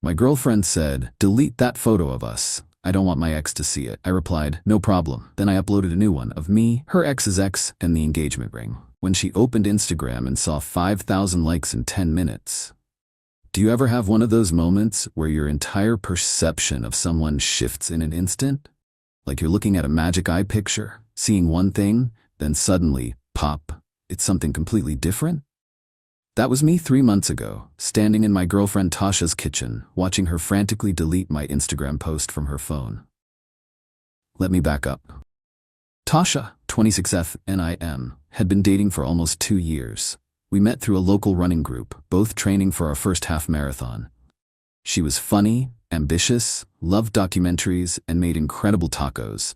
My girlfriend said, "Delete that photo of us. I don't want my ex to see it." I replied, "No problem." Then I uploaded a new one of me, her ex's ex, and the engagement ring. When she opened Instagram and saw 5,000 likes in 10 minutes. Do you ever have one of those moments where your entire perception of someone shifts in an instant? Like you're looking at a magic eye picture, seeing one thing, then suddenly, pop, it's something completely different? That was me 3 months ago, standing in my girlfriend Tasha's kitchen, watching her frantically delete my Instagram post from her phone. Let me back up. Tasha, 26F NIM, had been dating for almost 2 years. We met through a local running group, both training for our first half marathon. She was funny, ambitious, loved documentaries, and made incredible tacos.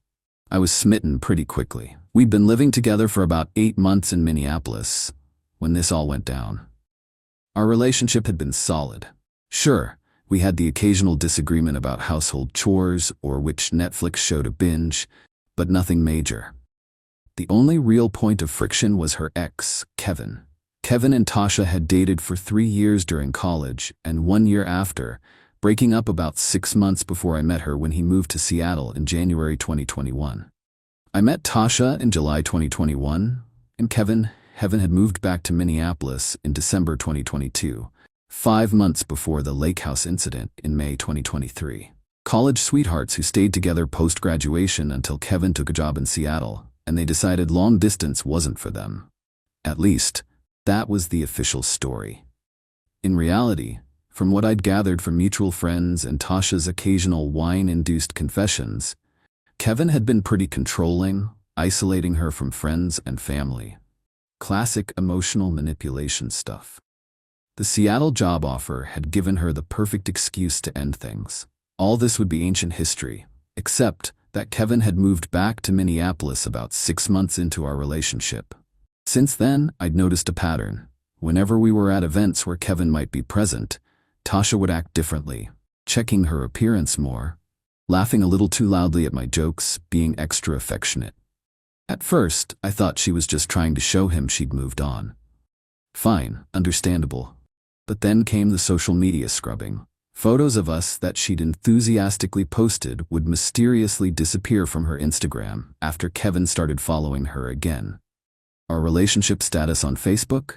I was smitten pretty quickly. We'd been living together for about 8 months in Minneapolis when this all went down. Our relationship had been solid. Sure, we had the occasional disagreement about household chores or which Netflix show to binge, but nothing major. The only real point of friction was her ex, Kevin. Kevin and Tasha had dated for 3 years during college and 1 year after, breaking up about 6 months before I met her when he moved to Seattle in January 2021. I met Tasha in July 2021, and Kevin had moved back to Minneapolis in December 2022, 5 months before the lake house incident in May 2023. College sweethearts who stayed together post-graduation until Kevin took a job in Seattle, and they decided long distance wasn't for them. At least, that was the official story. In reality, from what I'd gathered from mutual friends and Tasha's occasional wine-induced confessions, Kevin had been pretty controlling, isolating her from friends and family. Classic emotional manipulation stuff. The Seattle job offer had given her the perfect excuse to end things. All this would be ancient history, except that Kevin had moved back to Minneapolis about 6 months into our relationship. Since then, I'd noticed a pattern. Whenever we were at events where Kevin might be present, Tasha would act differently, checking her appearance more, laughing a little too loudly at my jokes, being extra affectionate. At first, I thought she was just trying to show him she'd moved on. Fine, understandable. But then came the social media scrubbing. Photos of us that she'd enthusiastically posted would mysteriously disappear from her Instagram after Kevin started following her again. Our relationship status on Facebook?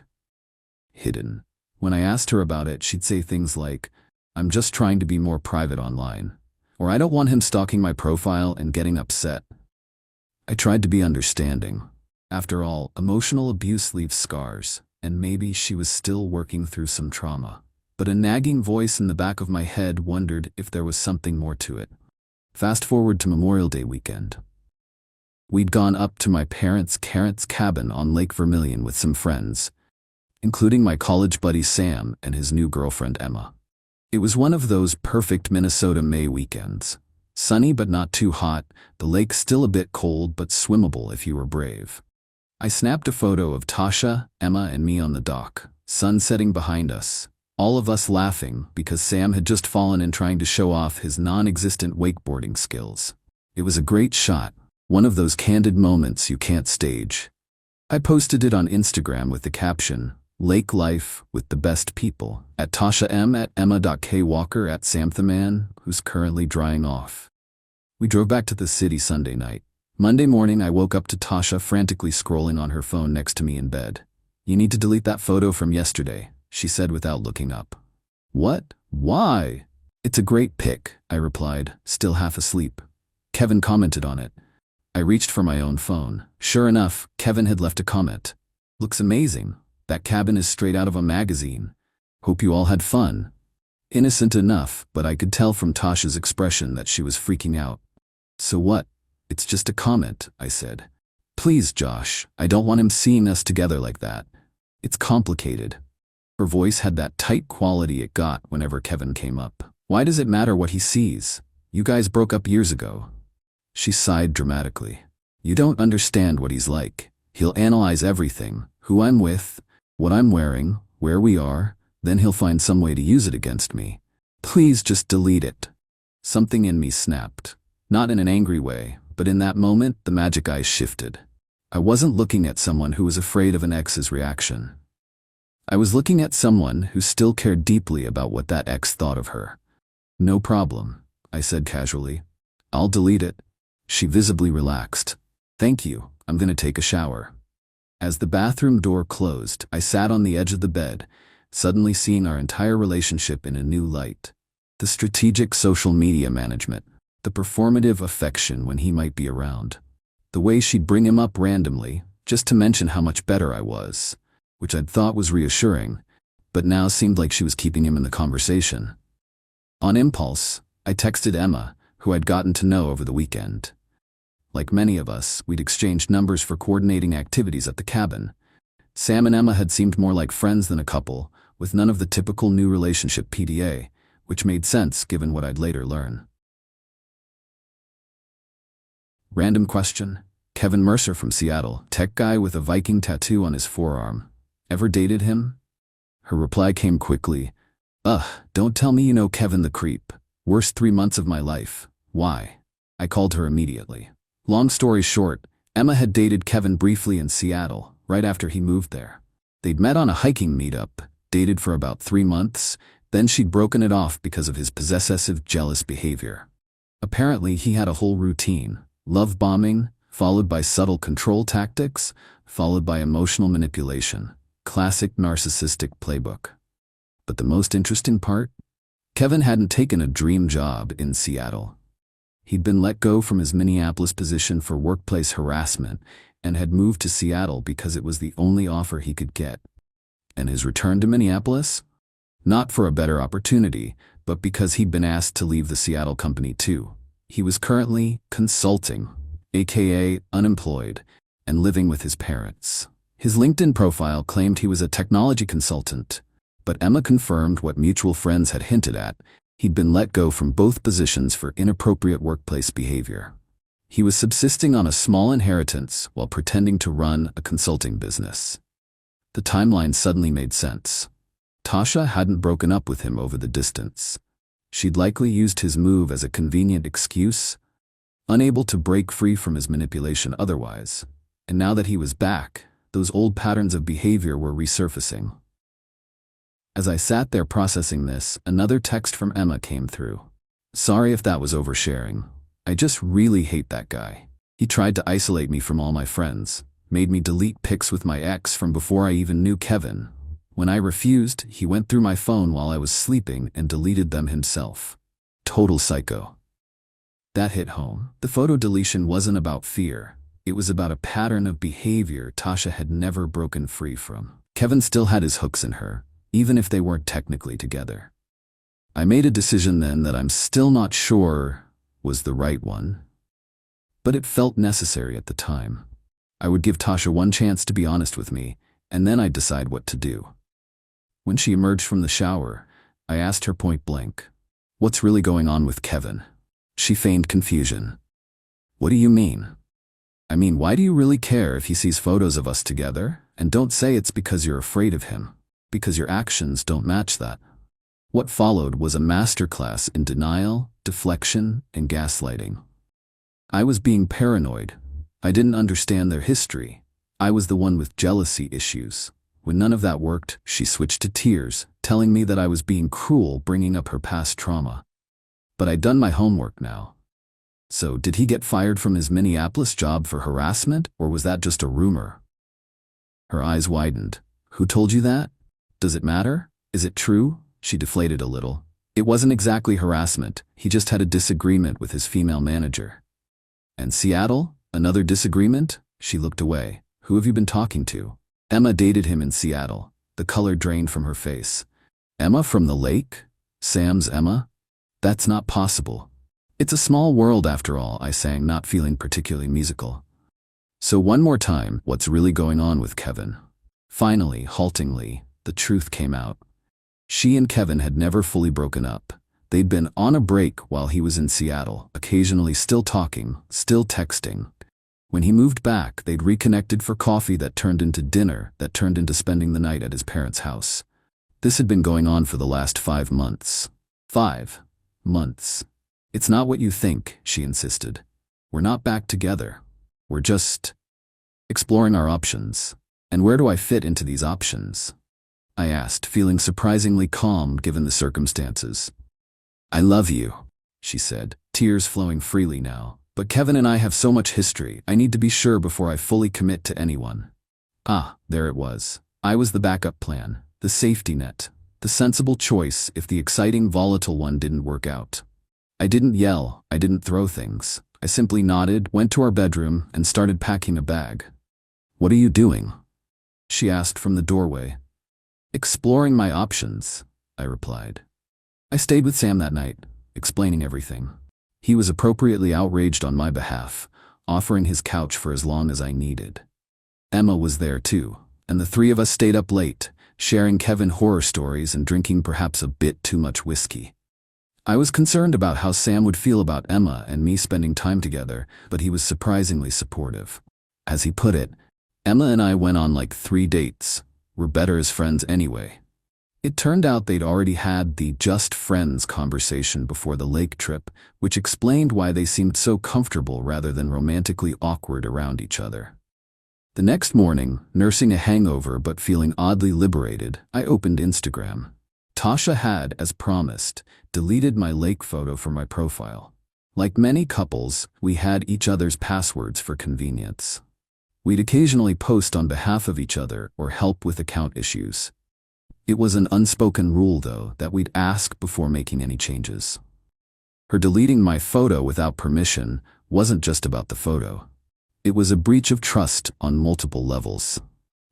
Hidden. When I asked her about it, she'd say things like, "I'm just trying to be more private online," or "I don't want him stalking my profile and getting upset." I tried to be understanding. After all, emotional abuse leaves scars, and maybe she was still working through some trauma. But a nagging voice in the back of my head wondered if there was something more to it. Fast forward to Memorial Day weekend. We'd gone up to my parents' cabin on Lake Vermilion with some friends, including my college buddy Sam and his new girlfriend Emma. It was one of those perfect Minnesota May weekends. Sunny but not too hot, the lake still a bit cold but swimmable if you were brave. I snapped a photo of Tasha, Emma, and me on the dock, sun setting behind us, all of us laughing because Sam had just fallen in trying to show off his non-existent wakeboarding skills. It was a great shot, one of those candid moments you can't stage. I posted it on Instagram with the caption, "Lake life with the best people," at Tasha M, at Emma.kwalker, at Samthaman, who's currently drying off. We drove back to the city Sunday night. Monday morning, I woke up to Tasha frantically scrolling on her phone next to me in bed. "You need to delete that photo from yesterday," she said without looking up. "What? Why?" "It's a great pic," I replied, still half asleep. Kevin commented on it. I reached for my own phone. Sure enough, Kevin had left a comment. "Looks amazing. That cabin is straight out of a magazine. Hope you all had fun." Innocent enough, but I could tell from Tasha's expression that she was freaking out. "So what? It's just a comment," I said. "Please, Josh, I don't want him seeing us together like that. It's complicated." Her voice had that tight quality it got whenever Kevin came up. "Why does it matter what he sees? You guys broke up years ago." She sighed dramatically. "You don't understand what he's like. He'll analyze everything, who I'm with, what I'm wearing, where we are, then he'll find some way to use it against me. Please just delete it." Something in me snapped. Not in an angry way, but in that moment, the magic eyes shifted. I wasn't looking at someone who was afraid of an ex's reaction. I was looking at someone who still cared deeply about what that ex thought of her. No problem, I said casually. I'll delete it. She visibly relaxed. Thank you, I'm gonna take a shower. As the bathroom door closed, I sat on the edge of the bed, suddenly seeing our entire relationship in a new light. The strategic social media management, the performative affection when he might be around, the way she'd bring him up randomly, just to mention how much better I was, which I'd thought was reassuring, but now seemed like she was keeping him in the conversation. On impulse, I texted Emma, who I'd gotten to know over the weekend. Like many of us, we'd exchanged numbers for coordinating activities at the cabin. Sam and Emma had seemed more like friends than a couple, with none of the typical new relationship PDA, which made sense given what I'd later learn. Random question. Kevin Mercer from Seattle, tech guy with a Viking tattoo on his forearm. Ever dated him? Her reply came quickly. Don't tell me you know Kevin the creep. Worst 3 months of my life. Why? I called her immediately. Long story short, Emma had dated Kevin briefly in Seattle, right after he moved there. They'd met on a hiking meetup, dated for about 3 months, then she'd broken it off because of his possessive, jealous behavior. Apparently, he had a whole routine. Love bombing, followed by subtle control tactics, followed by emotional manipulation. Classic narcissistic playbook. But the most interesting part? Kevin hadn't taken a dream job in Seattle. He'd been let go from his Minneapolis position for workplace harassment and had moved to Seattle because it was the only offer he could get. And his return to Minneapolis? Not for a better opportunity, but because he'd been asked to leave the Seattle company too. He was currently consulting, aka unemployed, and living with his parents. His LinkedIn profile claimed he was a technology consultant, but Emma confirmed what mutual friends had hinted at. He'd been let go from both positions for inappropriate workplace behavior. He was subsisting on a small inheritance while pretending to run a consulting business. The timeline suddenly made sense. Tasha hadn't broken up with him over the distance. She'd likely used his move as a convenient excuse, unable to break free from his manipulation otherwise. And now that he was back, those old patterns of behavior were resurfacing. As I sat there processing this, another text from Emma came through. Sorry if that was oversharing. I just really hate that guy. He tried to isolate me from all my friends, made me delete pics with my ex from before I even knew Kevin. When I refused, he went through my phone while I was sleeping and deleted them himself. Total psycho. That hit home. The photo deletion wasn't about fear. It was about a pattern of behavior Tasha had never broken free from. Kevin still had his hooks in her, even if they weren't technically together. I made a decision then that I'm still not sure was the right one, but it felt necessary at the time. I would give Tasha one chance to be honest with me, and then I'd decide what to do. When she emerged from the shower, I asked her point blank, "What's really going on with Kevin?" She feigned confusion. "What do you mean?" "I mean, why do you really care if he sees photos of us together? And don't say it's because you're afraid of him, because your actions don't match that." What followed was a masterclass in denial, deflection, and gaslighting. I was being paranoid. I didn't understand their history. I was the one with jealousy issues. When none of that worked, she switched to tears, telling me that I was being cruel, bringing up her past trauma. But I'd done my homework now. So, did he get fired from his Minneapolis job for harassment, or was that just a rumor? Her eyes widened. "Who told you that? Does it matter? Is it true?" She deflated a little. "It wasn't exactly harassment. He just had a disagreement with his female manager." "And Seattle? Another disagreement?" She looked away. "Who have you been talking to?" "Emma dated him in Seattle." The color drained from her face. "Emma from the lake? Sam's Emma? That's not possible." "It's a small world after all," I sang, not feeling particularly musical. "So one more time, what's really going on with Kevin?" Finally, haltingly, the truth came out. She and Kevin had never fully broken up. They'd been on a break while he was in Seattle, occasionally still talking, still texting. When he moved back, they'd reconnected for coffee that turned into dinner, that turned into spending the night at his parents' house. This had been going on for the last 5 months. 5 months. "It's not what you think," she insisted. "We're not back together. We're just exploring our options." "And where do I fit into these options?" I asked, feeling surprisingly calm given the circumstances. I love you, she said, tears flowing freely now. But Kevin and I have so much history, I need to be sure before I fully commit to anyone. Ah, there it was. I was the backup plan, the safety net, the sensible choice if the exciting, volatile one didn't work out. I didn't yell, I didn't throw things. I simply nodded, went to our bedroom, and started packing a bag. What are you doing? She asked from the doorway. Exploring my options, I replied. I stayed with Sam that night, explaining everything. He was appropriately outraged on my behalf, offering his couch for as long as I needed. Emma was there too, and the three of us stayed up late, sharing Kevin horror stories and drinking perhaps a bit too much whiskey. I was concerned about how Sam would feel about Emma and me spending time together, but he was surprisingly supportive. As he put it, Emma and I went on like 3 dates. We're better as friends anyway. It turned out they'd already had the just friends conversation before the lake trip, which explained why they seemed so comfortable rather than romantically awkward around each other. The next morning, nursing a hangover but feeling oddly liberated, I opened Instagram. Tasha had, as promised, deleted my lake photo from my profile. Like many couples, we had each other's passwords for convenience. We'd occasionally post on behalf of each other or help with account issues. It was an unspoken rule, though, that we'd ask before making any changes. Her deleting my photo without permission wasn't just about the photo. It was a breach of trust on multiple levels.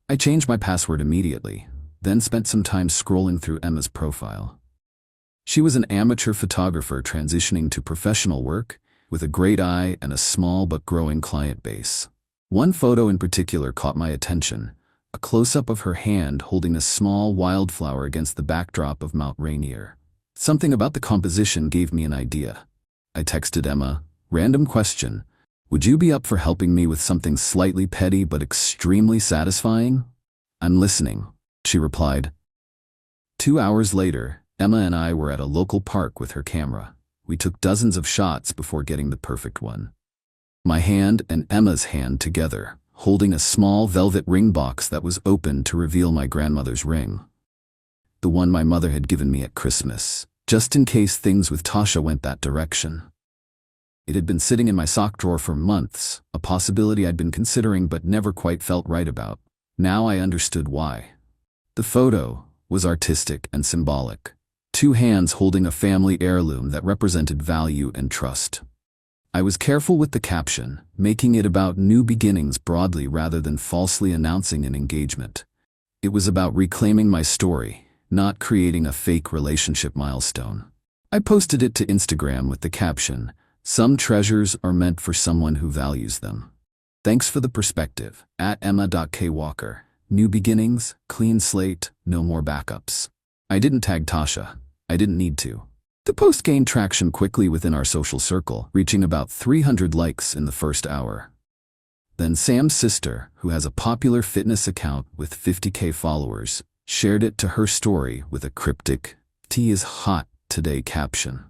I changed my password immediately, then spent some time scrolling through Emma's profile. She was an amateur photographer transitioning to professional work, with a great eye and a small but growing client base. One photo in particular caught my attention, a close-up of her hand holding a small wildflower against the backdrop of Mount Rainier. Something about the composition gave me an idea. I texted Emma, random question, would you be up for helping me with something slightly petty but extremely satisfying? I'm listening, she replied. 2 hours later, Emma and I were at a local park with her camera. We took dozens of shots before getting the perfect one. My hand and Emma's hand together, holding a small velvet ring box that was open to reveal my grandmother's ring. The one my mother had given me at Christmas, just in case things with Tasha went that direction. It had been sitting in my sock drawer for months, a possibility I'd been considering but never quite felt right about. Now I understood why. The photo was artistic and symbolic. 2 hands holding a family heirloom that represented value and trust. I was careful with the caption, making it about new beginnings broadly rather than falsely announcing an engagement. It was about reclaiming my story, not creating a fake relationship milestone. I posted it to Instagram with the caption, "Some treasures are meant for someone who values them. Thanks for the perspective, @Emma.kwalker. New beginnings, clean slate, no more backups." I didn't tag Tasha. I didn't need to. The post gained traction quickly within our social circle, reaching about 300 likes in the first hour. Then Sam's sister, who has a popular fitness account with 50K followers, shared it to her story with a cryptic, "Tea is hot today" caption.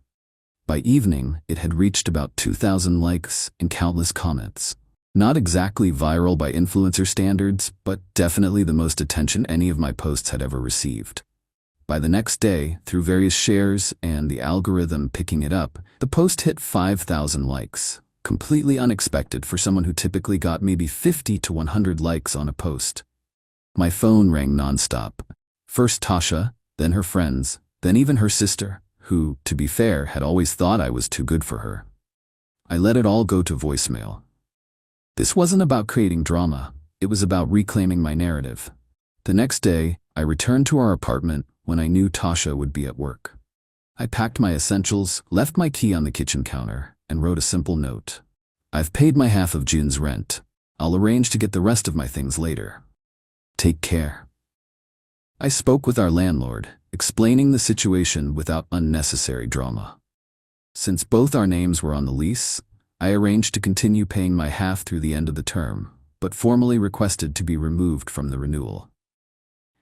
By evening, it had reached about 2,000 likes and countless comments. Not exactly viral by influencer standards, but definitely the most attention any of my posts had ever received. By the next day, through various shares and the algorithm picking it up, the post hit 5,000 likes. Completely unexpected for someone who typically got maybe 50 to 100 likes on a post. My phone rang nonstop. First Tasha, then her friends, then even her sister, who, to be fair, had always thought I was too good for her. I let it all go to voicemail. This wasn't about creating drama. It was about reclaiming my narrative. The next day, I returned to our apartment when I knew Tasha would be at work. I packed my essentials, left my key on the kitchen counter, and wrote a simple note. "I've paid my half of June's rent. I'll arrange to get the rest of my things later. Take care." I spoke with our landlord, explaining the situation without unnecessary drama. Since both our names were on the lease, I arranged to continue paying my half through the end of the term, but formally requested to be removed from the renewal.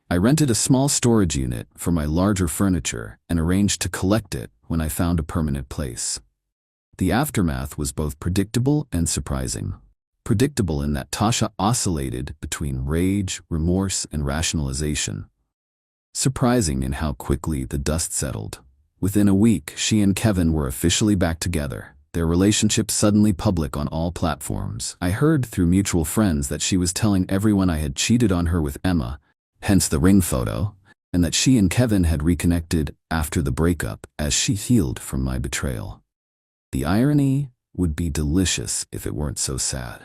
I rented a small storage unit for my larger furniture and arranged to collect it when I found a permanent place. The aftermath was both predictable and surprising. Predictable in that Tasha oscillated between rage, remorse, and rationalization. Surprising in how quickly the dust settled. Within a week, she and Kevin were officially back together, their relationship suddenly public on all platforms. I heard through mutual friends that she was telling everyone I had cheated on her with Emma, hence the ring photo, and that she and Kevin had reconnected after the breakup as she healed from my betrayal. The irony would be delicious if it weren't so sad.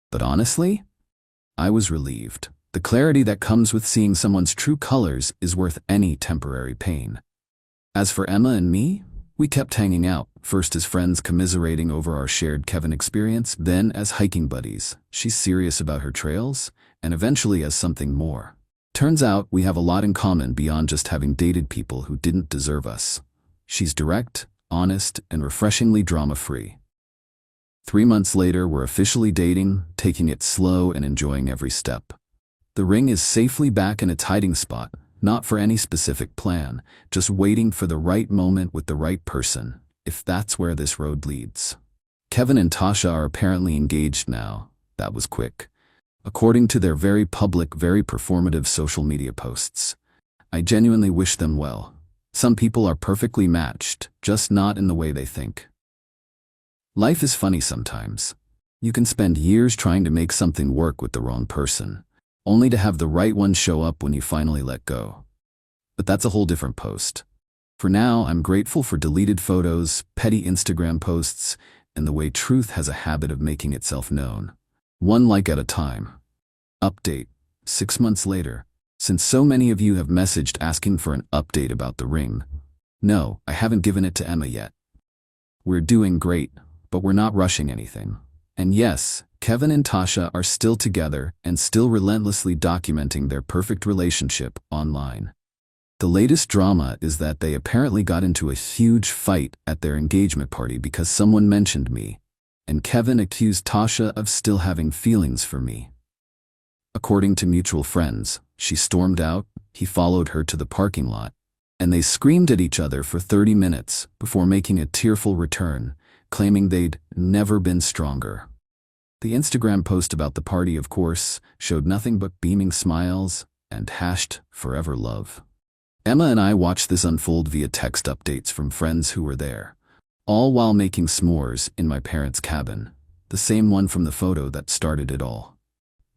But honestly, I was relieved. The clarity that comes with seeing someone's true colors is worth any temporary pain. As for Emma and me, we kept hanging out, first as friends commiserating over our shared Kevin experience, then as hiking buddies. She's serious about her trails, and eventually as something more. Turns out we have a lot in common beyond just having dated people who didn't deserve us. She's direct, honest, and refreshingly drama-free. 3 months later, we're officially dating, taking it slow and enjoying every step. The ring is safely back in its hiding spot, not for any specific plan, just waiting for the right moment with the right person, if that's where this road leads. Kevin and Tasha are apparently engaged now. That was quick. According to their very public, very performative social media posts. I genuinely wish them well. Some people are perfectly matched, just not in the way they think. Life is funny sometimes. You can spend years trying to make something work with the wrong person, only to have the right one show up when you finally let go. But that's a whole different post. For now, I'm grateful for deleted photos, petty Instagram posts, and the way truth has a habit of making itself known. One like at a time. Update. 6 months later. Since so many of you have messaged asking for an update about the ring, no, I haven't given it to Emma yet. We're doing great, but we're not rushing anything. And yes, Kevin and Tasha are still together and still relentlessly documenting their perfect relationship online. The latest drama is that they apparently got into a huge fight at their engagement party because someone mentioned me, and Kevin accused Tasha of still having feelings for me. According to mutual friends, she stormed out, he followed her to the parking lot, and they screamed at each other for 30 minutes before making a tearful return, claiming they'd never been stronger. The Instagram post about the party, of course, showed nothing but beaming smiles and hashed forever love. Emma and I watched this unfold via text updates from friends who were there, all while making s'mores in my parents' cabin, the same one from the photo that started it all.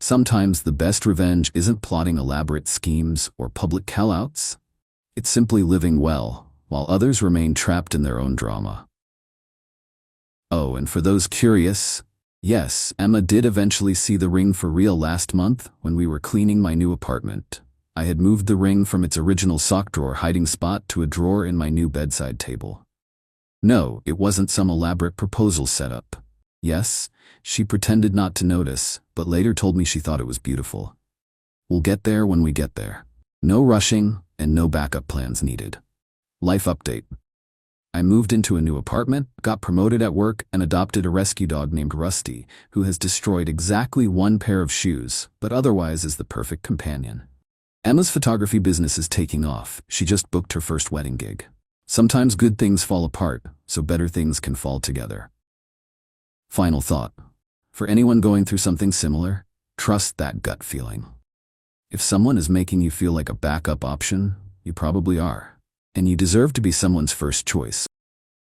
Sometimes the best revenge isn't plotting elaborate schemes or public call-outs. It's simply living well, while others remain trapped in their own drama. Oh, and for those curious, yes, Emma did eventually see the ring for real last month when we were cleaning my new apartment. I had moved the ring from its original sock drawer hiding spot to a drawer in my new bedside table. No, it wasn't some elaborate proposal setup. Yes, she pretended not to notice, but later told me she thought it was beautiful. We'll get there when we get there. No rushing and no backup plans needed. Life update. I moved into a new apartment, got promoted at work, and adopted a rescue dog named Rusty, who has destroyed exactly 1 pair of shoes, but otherwise is the perfect companion. Emma's photography business is taking off. She just booked her first wedding gig. Sometimes good things fall apart, so better things can fall together. Final thought. For anyone going through something similar, trust that gut feeling. If someone is making you feel like a backup option, you probably are. And you deserve to be someone's first choice.